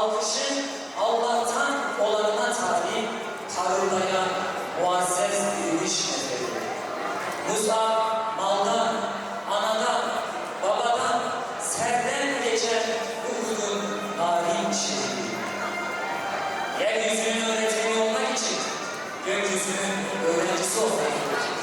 kalkışın Allah'tan olanına tabi, parıldayan muazzez diriliş mezheri. Musab, maldan, anadan, babadan, serden geçen Uhud'un narin şehri. Yeryüzünün öğretmeni olmak için, gökyüzünün öğrencisi olmak için.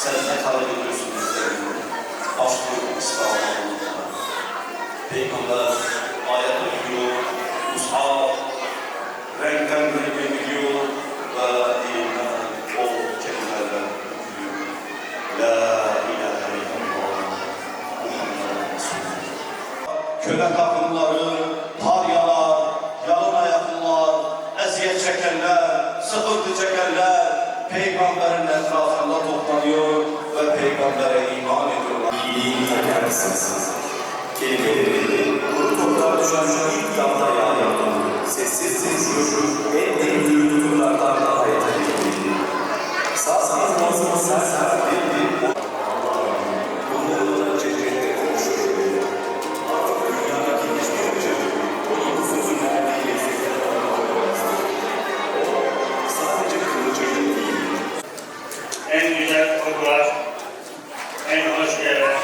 Sen ne talep ediyorsun bizlerin? Başlıyor İslam'la. Peygamber ayet okuyor, Mus'hab renkten renge gidiyor ve iman o kelimeler okuyor. La ilahe illallah Muhammed Resulullah. Köle kadınları, paryalar, yalın ayaklılar, eziyet çekenler, sıkıntı çekenler Peygamberin etrafında toplanıyor ve Peygamber'e iman ediyorlar. İyiliğini tekersiz. Kelimeleri kuru toprağa düşen ilk damla yağıyor. Sessiz coşup en büyük tutuklardan daha yetenekli. Sağsız mazlum sert bir bunları cennette konuşuyor. Artık dünyadaki hiçbir acı onun sözün verdiği lezzetler olmamaktadır. O sadece kılıcıyla değil. En güzel kokular, en hoş yerler,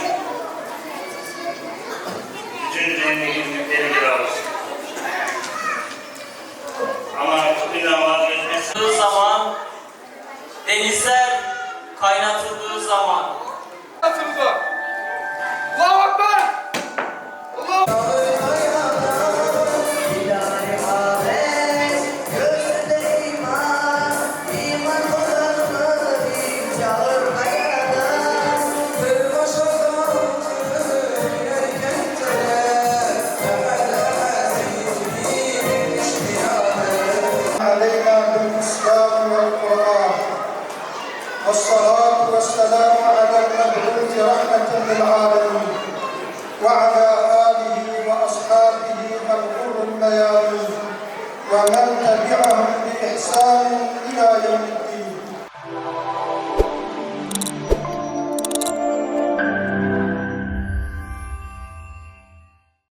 bütün zenginlikleri bir arası. Ama tutulan vazgeçmesi Zaman, denizler kaynatıldığı zaman. Allahu Ekber! Allah! والصلاة والسلام على المبعوث رحمة للعالمين وعلى آله وأصحابه الغر الميامين ومن تبعهم بإحسان إلى يوم الدين.